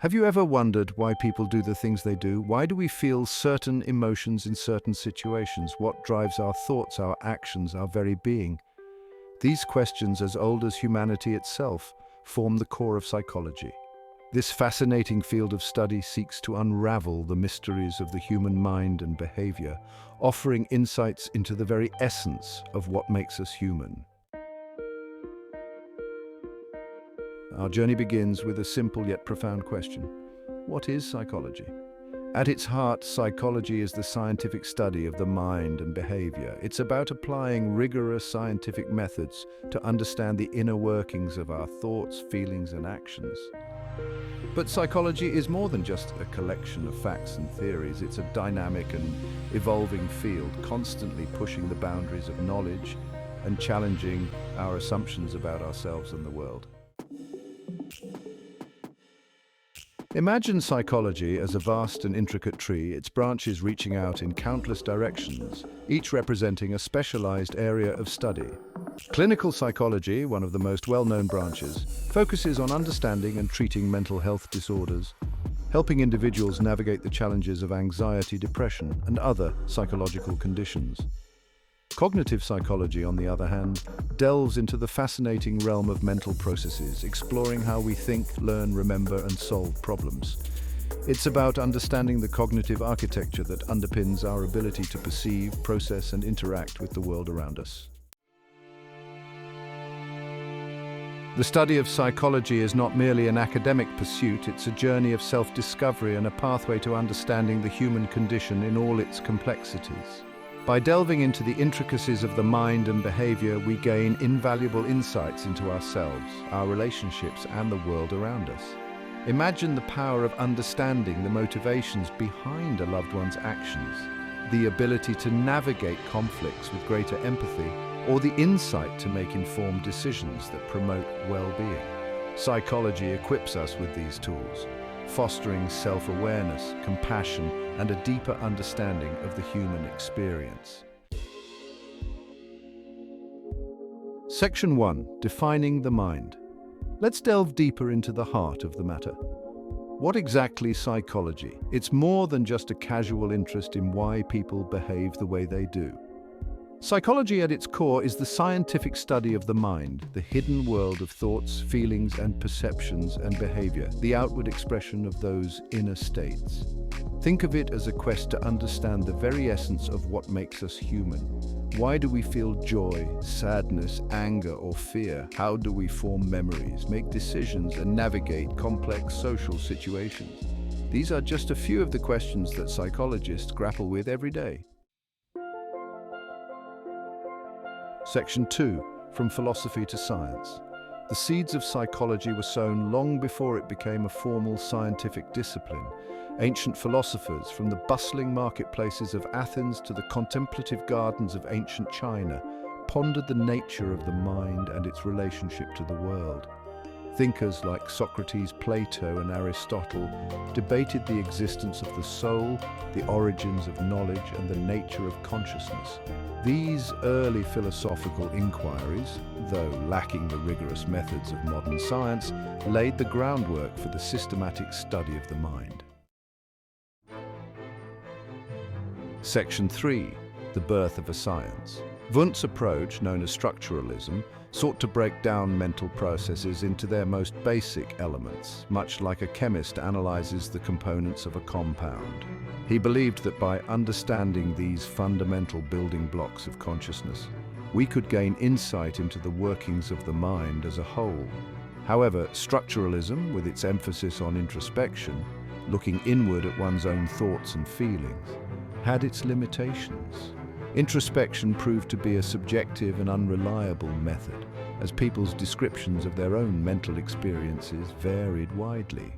Have you ever wondered why people do the things they do? Why do we feel certain emotions in certain situations? What drives our thoughts, our actions, our very being? These questions, as old as humanity itself, form the core of psychology. This fascinating field of study seeks to unravel the mysteries of the human mind and behavior, offering insights into the very essence of what makes us human. Our journey begins with a simple yet profound question. What is psychology? At its heart, psychology is the scientific study of the mind and behavior. It's about applying rigorous scientific methods to understand the inner workings of our thoughts, feelings, and actions. But psychology is more than just a collection of facts and theories. It's a dynamic and evolving field, constantly pushing the boundaries of knowledge and challenging our assumptions about ourselves and the world. Imagine psychology as a vast and intricate tree, its branches reaching out in countless directions, each representing a specialized area of study. Clinical psychology, one of the most well-known branches, focuses on understanding and treating mental health disorders, helping individuals navigate the challenges of anxiety, depression, and other psychological conditions. Cognitive psychology, on the other hand, delves into the fascinating realm of mental processes, exploring how we think, learn, remember, and solve problems. It's about understanding the cognitive architecture that underpins our ability to perceive, process, and interact with the world around us. The study of psychology is not merely an academic pursuit, it's a journey of self-discovery and a pathway to understanding the human condition in all its complexities. By delving into the intricacies of the mind and behavior, we gain invaluable insights into ourselves, our relationships, and the world around us. Imagine the power of understanding the motivations behind a loved one's actions, the ability to navigate conflicts with greater empathy, or the insight to make informed decisions that promote well-being. Psychology equips us with these tools, fostering self-awareness, compassion, and a deeper understanding of the human experience. Section 1. Defining the mind. Let's delve deeper into the heart of the matter. What exactly is psychology? It's more than just a casual interest in why people behave the way they do. Psychology at its core is the scientific study of the mind, the hidden world of thoughts, feelings, and perceptions and behavior, the outward expression of those inner states. Think of it as a quest to understand the very essence of what makes us human. Why do we feel joy, sadness, anger, or fear? How do we form memories, make decisions, and navigate complex social situations? These are just a few of the questions that psychologists grapple with every day. Section 2. From philosophy to science. The seeds of psychology were sown long before it became a formal scientific discipline. Ancient philosophers, from the bustling marketplaces of Athens to the contemplative gardens of ancient China, pondered the nature of the mind and its relationship to the world. Thinkers like Socrates, Plato, and Aristotle debated the existence of the soul, the origins of knowledge, and the nature of consciousness. These early philosophical inquiries, though lacking the rigorous methods of modern science, laid the groundwork for the systematic study of the mind. Section 3. The birth of a science. Wundt's approach, known as structuralism, sought to break down mental processes into their most basic elements, much like a chemist analyzes the components of a compound. He believed that by understanding these fundamental building blocks of consciousness, we could gain insight into the workings of the mind as a whole. However, structuralism, with its emphasis on introspection, looking inward at one's own thoughts and feelings, had its limitations. Introspection proved to be a subjective and unreliable method, as people's descriptions of their own mental experiences varied widely.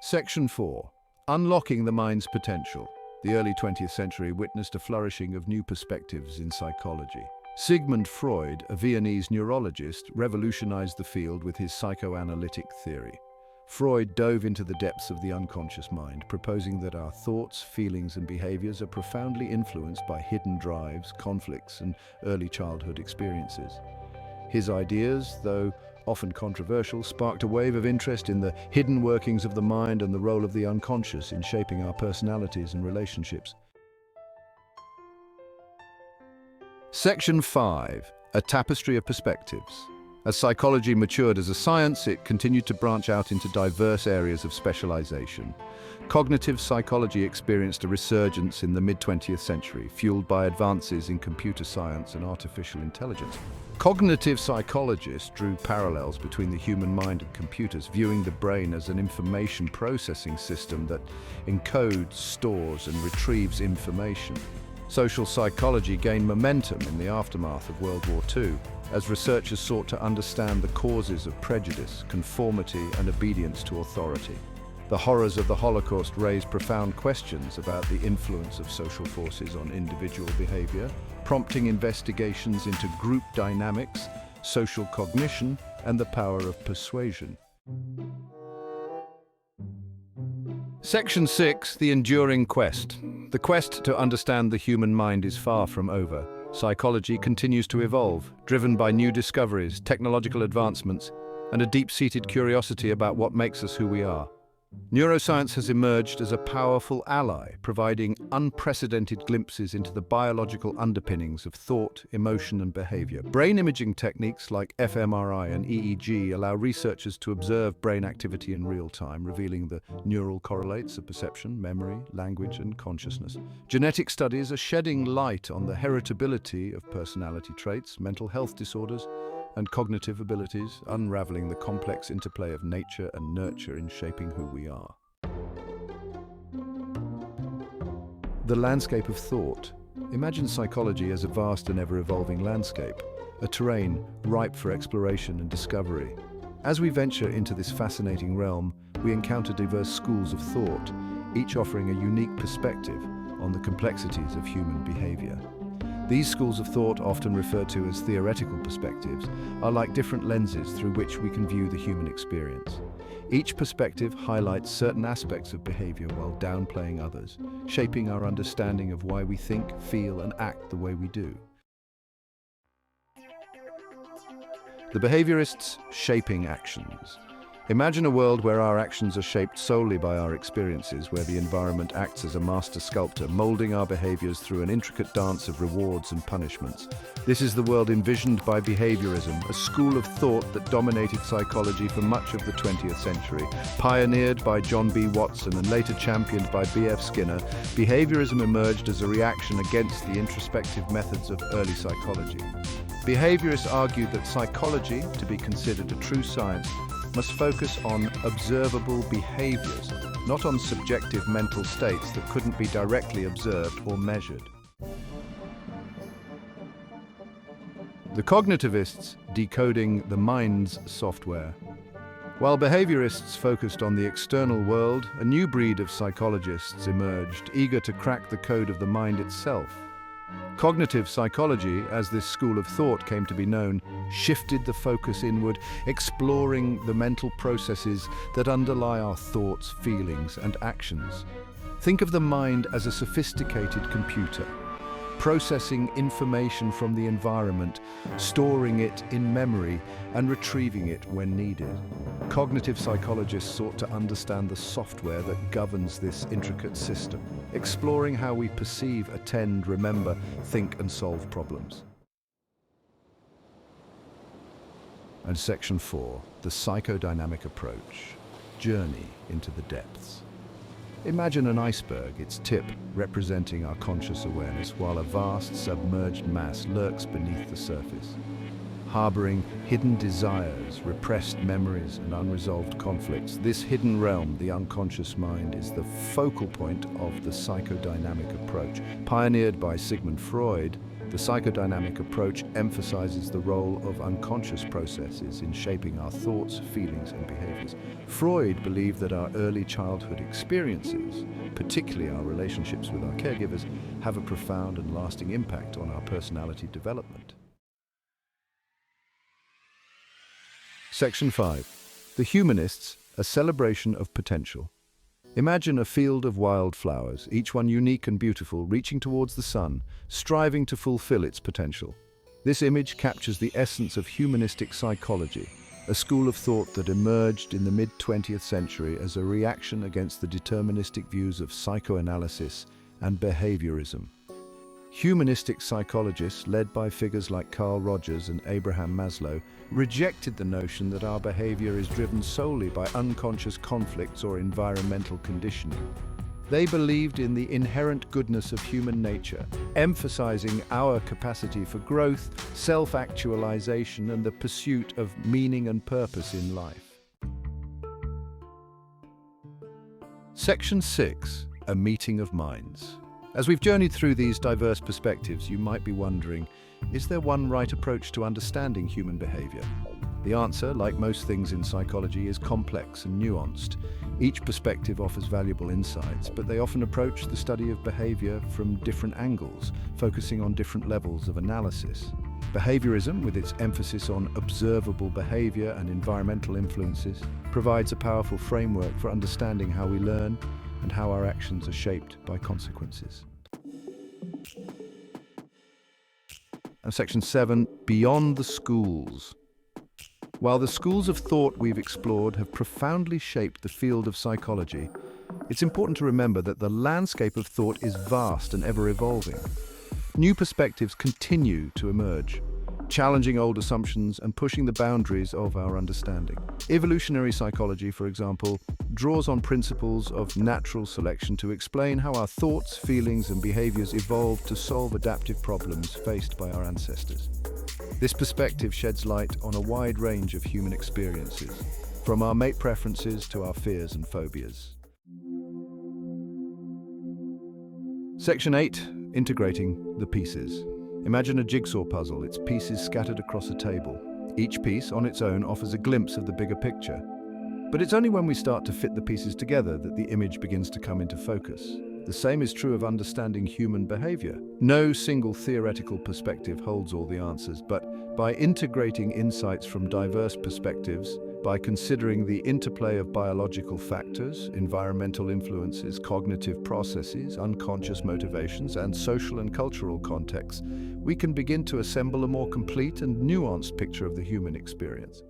Section 4. Unlocking the mind's potential. The early 20th century witnessed a flourishing of new perspectives in psychology. Sigmund Freud, a Viennese neurologist, revolutionized the field with his psychoanalytic theory. Freud dove into the depths of the unconscious mind, proposing that our thoughts, feelings, and behaviors are profoundly influenced by hidden drives, conflicts, and early childhood experiences. His ideas, though often controversial, sparked a wave of interest in the hidden workings of the mind and the role of the unconscious in shaping our personalities and relationships. Section 5. A tapestry of perspectives. As psychology matured as a science, it continued to branch out into diverse areas of specialization. Cognitive psychology experienced a resurgence in the mid-20th century, fueled by advances in computer science and artificial intelligence. Cognitive psychologists drew parallels between the human mind and computers, viewing the brain as an information processing system that encodes, stores, and retrieves information. Social psychology gained momentum in the aftermath of World War II, as researchers sought to understand the causes of prejudice, conformity, and obedience to authority. The horrors of the Holocaust raised profound questions about the influence of social forces on individual behavior, prompting investigations into group dynamics, social cognition, and the power of persuasion. Section 6. The enduring quest. The quest to understand the human mind is far from over. Psychology continues to evolve, driven by new discoveries, technological advancements, and a deep-seated curiosity about what makes us who we are. Neuroscience has emerged as a powerful ally, providing unprecedented glimpses into the biological underpinnings of thought, emotion, and behavior. Brain imaging techniques like fMRI and EEG allow researchers to observe brain activity in real time, revealing the neural correlates of perception, memory, language, and consciousness. Genetic studies are shedding light on the heritability of personality traits, mental health disorders, and cognitive abilities, unraveling the complex interplay of nature and nurture in shaping who we are. The landscape of thought. Imagine psychology as a vast and ever-evolving landscape, a terrain ripe for exploration and discovery. As we venture into this fascinating realm, we encounter diverse schools of thought, each offering a unique perspective on the complexities of human behavior. These schools of thought, often referred to as theoretical perspectives, are like different lenses through which we can view the human experience. Each perspective highlights certain aspects of behavior while downplaying others, shaping our understanding of why we think, feel, and act the way we do. The behaviorists shaping actions. Imagine a world where our actions are shaped solely by our experiences, where the environment acts as a master sculptor, molding our behaviors through an intricate dance of rewards and punishments. This is the world envisioned by behaviorism, a school of thought that dominated psychology for much of the 20th century. Pioneered by John B. Watson and later championed by B.F. Skinner, behaviorism emerged as a reaction against the introspective methods of early psychology. Behaviorists argued that psychology, to be considered a true science, must focus on observable behaviors, not on subjective mental states that couldn't be directly observed or measured. The cognitivists decoding the mind's software. While behaviorists focused on the external world, a new breed of psychologists emerged, eager to crack the code of the mind itself. Cognitive psychology, as this school of thought came to be known, shifted the focus inward, exploring the mental processes that underlie our thoughts, feelings, and actions. Think of the mind as a sophisticated computer, processing information from the environment, storing it in memory, and retrieving it when needed. Cognitive psychologists sought to understand the software that governs this intricate system, exploring how we perceive, attend, remember, think, and solve problems. And Section 4, the psychodynamic approach, journey into the depths. Imagine an iceberg, its tip representing our conscious awareness, while a vast submerged mass lurks beneath the surface. Harboring hidden desires, repressed memories, and unresolved conflicts, this hidden realm, the unconscious mind, is the focal point of the psychodynamic approach. Pioneered by Sigmund Freud, the psychodynamic approach emphasizes the role of unconscious processes in shaping our thoughts, feelings, and behaviors. Freud believed that our early childhood experiences, particularly our relationships with our caregivers, have a profound and lasting impact on our personality development. Section 5. The Humanists, a celebration of potential. Imagine a field of wildflowers, each one unique and beautiful, reaching towards the sun, striving to fulfill its potential. This image captures the essence of humanistic psychology, a school of thought that emerged in the mid-20th century as a reaction against the deterministic views of psychoanalysis and behaviorism. Humanistic psychologists, led by figures like Carl Rogers and Abraham Maslow, rejected the notion that our behavior is driven solely by unconscious conflicts or environmental conditioning. They believed in the inherent goodness of human nature, emphasizing our capacity for growth, self-actualization, and the pursuit of meaning and purpose in life. Section 6. A meeting of minds. As we've journeyed through these diverse perspectives, you might be wondering, is there one right approach to understanding human behavior? The answer, like most things in psychology, is complex and nuanced. Each perspective offers valuable insights, but they often approach the study of behavior from different angles, focusing on different levels of analysis. Behaviorism, with its emphasis on observable behavior and environmental influences, provides a powerful framework for understanding how we learn and how our actions are shaped by consequences. And Section 7, Beyond the Schools. While the schools of thought we've explored have profoundly shaped the field of psychology, it's important to remember that the landscape of thought is vast and ever-evolving. New perspectives continue to emerge, challenging old assumptions and pushing the boundaries of our understanding. Evolutionary psychology, for example, draws on principles of natural selection to explain how our thoughts, feelings, and behaviors evolved to solve adaptive problems faced by our ancestors. This perspective sheds light on a wide range of human experiences, from our mate preferences to our fears and phobias. Section 8. Integrating the pieces. Imagine a jigsaw puzzle, its pieces scattered across a table. Each piece, on its own, offers a glimpse of the bigger picture. But it's only when we start to fit the pieces together that the image begins to come into focus. The same is true of understanding human behavior. No single theoretical perspective holds all the answers, but by integrating insights from diverse perspectives, by considering the interplay of biological factors, environmental influences, cognitive processes, unconscious motivations, and social and cultural contexts, we can begin to assemble a more complete and nuanced picture of the human experience.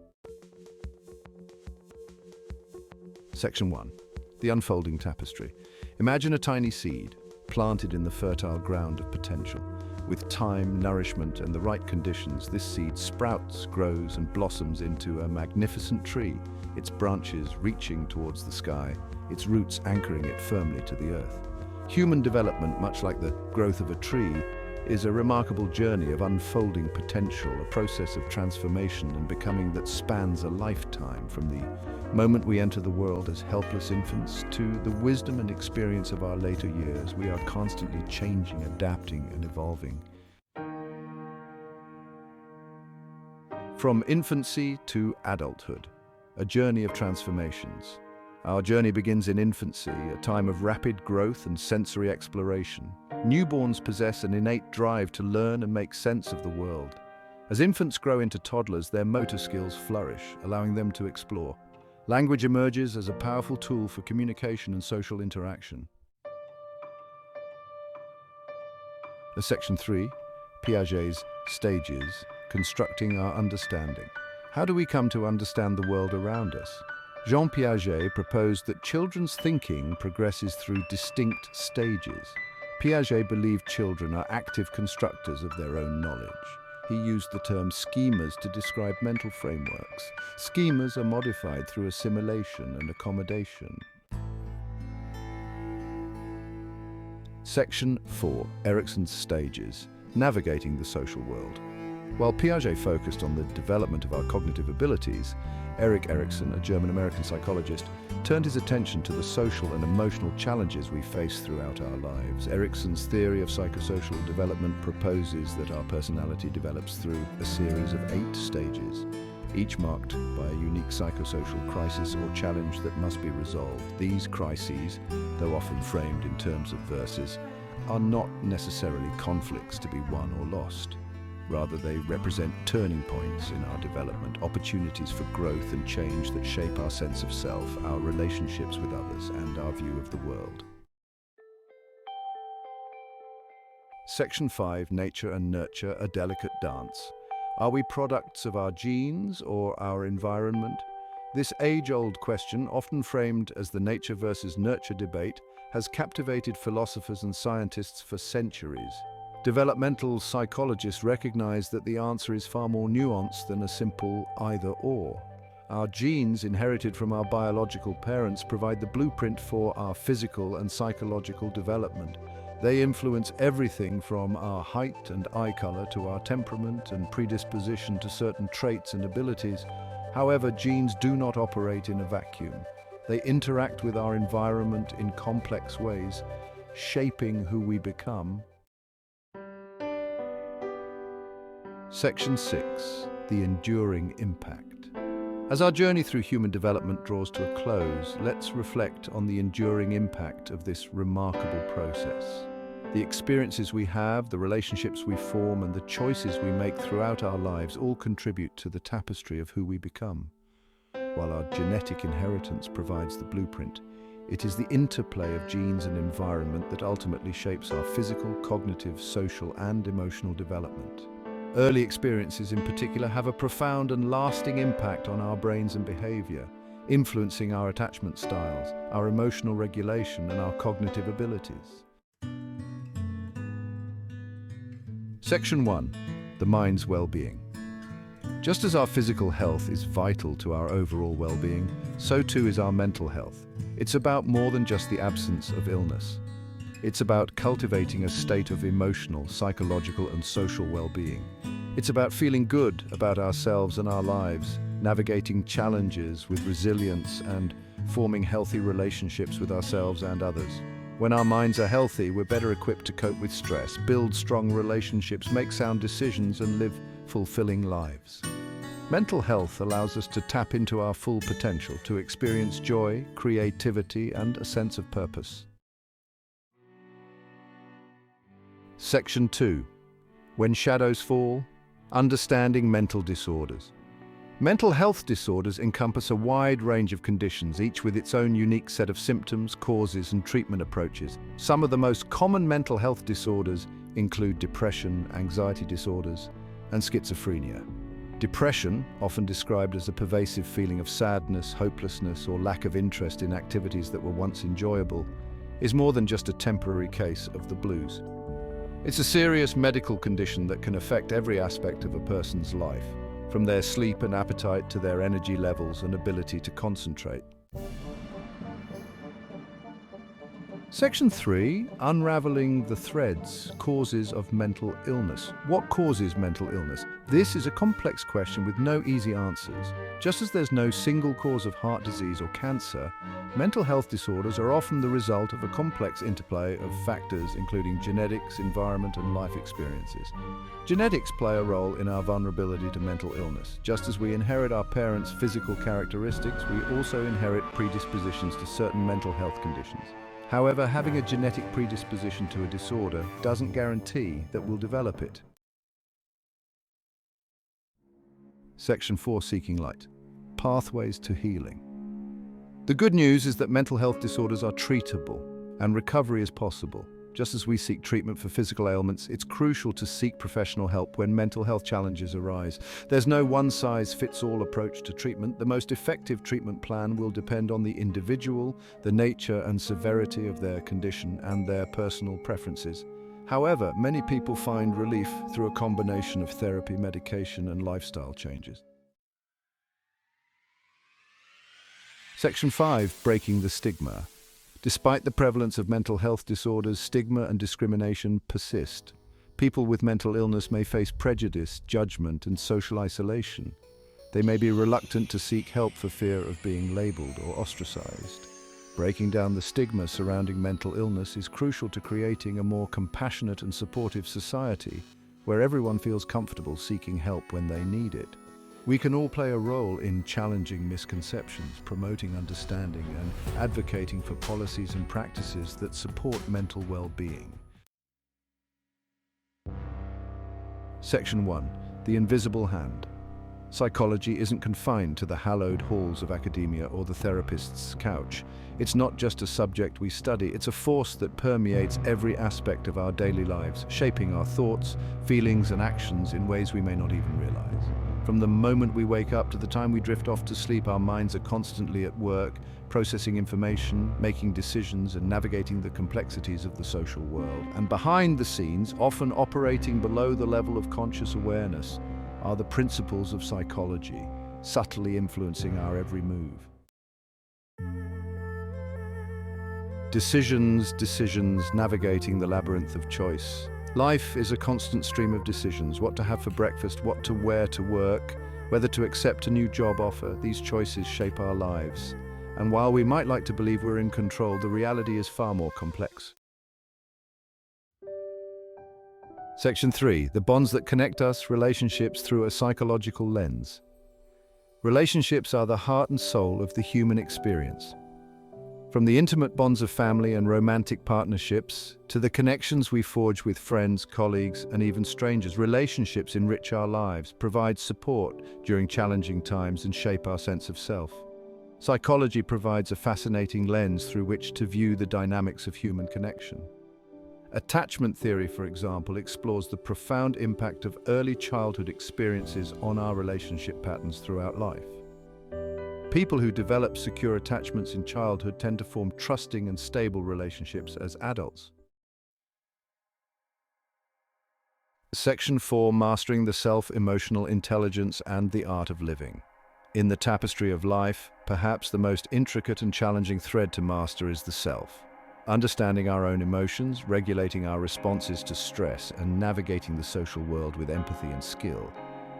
Section 1. The unfolding tapestry. Imagine a tiny seed, planted in the fertile ground of potential. With time, nourishment, and the right conditions, this seed sprouts, grows, and blossoms into a magnificent tree, its branches reaching towards the sky, its roots anchoring it firmly to the earth. Human development, much like the growth of a tree, is a remarkable journey of unfolding potential, a process of transformation and becoming that spans a lifetime, from the moment we enter the world as helpless infants to the wisdom and experience of our later years. We are constantly changing, adapting, and evolving. From infancy to adulthood, a journey of transformations. Our journey begins in infancy, a time of rapid growth and sensory exploration. Newborns possess an innate drive to learn and make sense of the world. As infants grow into toddlers, their motor skills flourish, allowing them to explore. Language emerges as a powerful tool for communication and social interaction. Section 3, Piaget's stages, constructing our understanding. How do we come to understand the world around us? Jean Piaget proposed that children's thinking progresses through distinct stages. Piaget believed children are active constructors of their own knowledge. He used the term schemas to describe mental frameworks. Schemas are modified through assimilation and accommodation. Section 4. Erikson's stages, navigating the social world. While Piaget focused on the development of our cognitive abilities, Erik Erikson, a German-American psychologist, turned his attention to the social and emotional challenges we face throughout our lives. Erikson's theory of psychosocial development proposes that our personality develops through a series of 8 stages, each marked by a unique psychosocial crisis or challenge that must be resolved. These crises, though often framed in terms of verses, are not necessarily conflicts to be won or lost. Rather, they represent turning points in our development, opportunities for growth and change that shape our sense of self, our relationships with others, and our view of the world. Section 5, Nature and Nurture, a delicate dance. Are we products of our genes or our environment? This age-old question, often framed as the nature versus nurture debate, has captivated philosophers and scientists for centuries. Developmental psychologists recognize that the answer is far more nuanced than a simple either-or. Our genes, inherited from our biological parents, provide the blueprint for our physical and psychological development. They influence everything from our height and eye color to our temperament and predisposition to certain traits and abilities. However, genes do not operate in a vacuum. They interact with our environment in complex ways, shaping who we become. Section 6. The enduring impact. As our journey through human development draws to a close, let's reflect on the enduring impact of this remarkable process. The experiences we have, the relationships we form, and the choices we make throughout our lives all contribute to the tapestry of who we become. While our genetic inheritance provides the blueprint, it is the interplay of genes and environment that ultimately shapes our physical, cognitive, social, and emotional development. Early experiences in particular have a profound and lasting impact on our brains and behavior, influencing our attachment styles, our emotional regulation, and our cognitive abilities. Section 1. The mind's well-being. Just as our physical health is vital to our overall well-being, so too is our mental health. It's about more than just the absence of illness. It's about cultivating a state of emotional, psychological, and social well-being. It's about feeling good about ourselves and our lives, navigating challenges with resilience, and forming healthy relationships with ourselves and others. When our minds are healthy, we're better equipped to cope with stress, build strong relationships, make sound decisions, and live fulfilling lives. Mental health allows us to tap into our full potential, to experience joy, creativity, and a sense of purpose. Section 2. When shadows fall, understanding mental disorders. Mental health disorders encompass a wide range of conditions, each with its own unique set of symptoms, causes, and treatment approaches. Some of the most common mental health disorders include depression, anxiety disorders, and schizophrenia. Depression, often described as a pervasive feeling of sadness, hopelessness, or lack of interest in activities that were once enjoyable, is more than just a temporary case of the blues. It's a serious medical condition that can affect every aspect of a person's life, from their sleep and appetite to their energy levels and ability to concentrate. Section 3. Unraveling the threads, causes of mental illness. What causes mental illness? This is a complex question with no easy answers. Just as there's no single cause of heart disease or cancer, mental health disorders are often the result of a complex interplay of factors including genetics, environment, and life experiences. Genetics play a role in our vulnerability to mental illness. Just as we inherit our parents' physical characteristics, we also inherit predispositions to certain mental health conditions. However, having a genetic predisposition to a disorder doesn't guarantee that we'll develop it. Section 4. Seeking light. Pathways to healing. The good news is that mental health disorders are treatable, and recovery is possible. Just as we seek treatment for physical ailments, it's crucial to seek professional help when mental health challenges arise. There's no one-size-fits-all approach to treatment. The most effective treatment plan will depend on the individual, the nature and severity of their condition, and their personal preferences. However, many people find relief through a combination of therapy, medication, and lifestyle changes. Section 5. Breaking the stigma. Despite the prevalence of mental health disorders, stigma and discrimination persist. People with mental illness may face prejudice, judgment, and social isolation. They may be reluctant to seek help for fear of being labeled or ostracized. Breaking down the stigma surrounding mental illness is crucial to creating a more compassionate and supportive society where everyone feels comfortable seeking help when they need it. We can all play a role in challenging misconceptions, promoting understanding, and advocating for policies and practices that support mental well-being. Section 1. The invisible hand. Psychology isn't confined to the hallowed halls of academia or the therapist's couch. It's not just a subject we study, it's a force that permeates every aspect of our daily lives, shaping our thoughts, feelings, and actions in ways we may not even realize. From the moment we wake up to the time we drift off to sleep, our minds are constantly at work, processing information, making decisions, and navigating the complexities of the social world. And behind the scenes, often operating below the level of conscious awareness, are the principles of psychology, subtly influencing our every move. Decisions, navigating the labyrinth of choice. Life is a constant stream of decisions: what to have for breakfast, what to wear to work, whether to accept a new job offer. These choices shape our lives. And while we might like to believe we're in control, the reality is far more complex. Section 3. The bonds that connect us, relationships through a psychological lens. Relationships are the heart and soul of the human experience. From the intimate bonds of family and romantic partnerships to the connections we forge with friends, colleagues, and even strangers, relationships enrich our lives, provide support during challenging times, and shape our sense of self. Psychology provides a fascinating lens through which to view the dynamics of human connection. Attachment theory, for example, explores the profound impact of early childhood experiences on our relationship patterns throughout life. People who develop secure attachments in childhood tend to form trusting and stable relationships as adults. Section 4. Mastering the self, emotional intelligence, and the art of living. In the tapestry of life, perhaps the most intricate and challenging thread to master is the self. Understanding our own emotions, regulating our responses to stress, and navigating the social world with empathy and skill.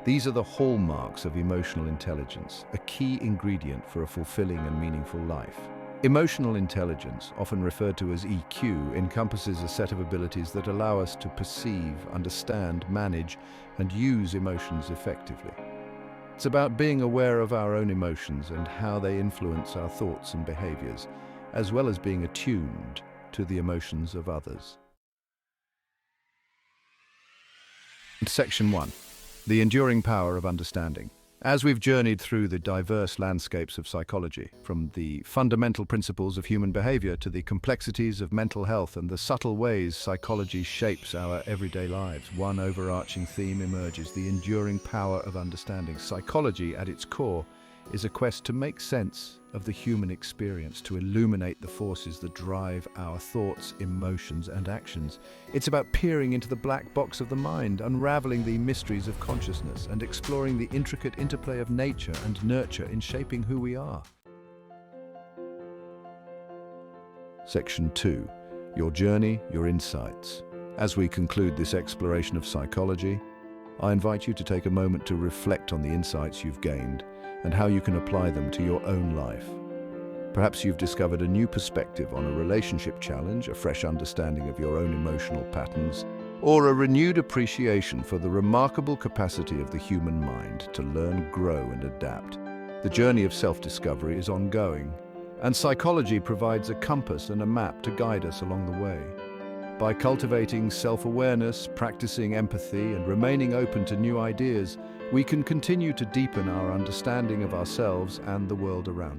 These are the hallmarks of emotional intelligence, a key ingredient for a fulfilling and meaningful life. Emotional intelligence, often referred to as EQ, encompasses a set of abilities that allow us to perceive, understand, manage, and use emotions effectively. It's about being aware of our own emotions and how they influence our thoughts and behaviors, as well as being attuned to the emotions of others. Section 1. The enduring power of understanding. As we've journeyed through the diverse landscapes of psychology, from the fundamental principles of human behavior to the complexities of mental health and the subtle ways psychology shapes our everyday lives, one overarching theme emerges: the enduring power of understanding. Psychology, at its core, is a quest to make sense of the human experience, to illuminate the forces that drive our thoughts, emotions, and actions. It's about peering into the black box of the mind, unraveling the mysteries of consciousness, and exploring the intricate interplay of nature and nurture in shaping who we are. Section 2. Your journey, your insights. As we conclude this exploration of psychology, I invite you to take a moment to reflect on the insights you've gained and how you can apply them to your own life. Perhaps you've discovered a new perspective on a relationship challenge, a fresh understanding of your own emotional patterns, or a renewed appreciation for the remarkable capacity of the human mind to learn, grow, and adapt. The journey of self-discovery is ongoing, and psychology provides a compass and a map to guide us along the way. By cultivating self-awareness, practicing empathy, and remaining open to new ideas, we can continue to deepen our understanding of ourselves and the world around us.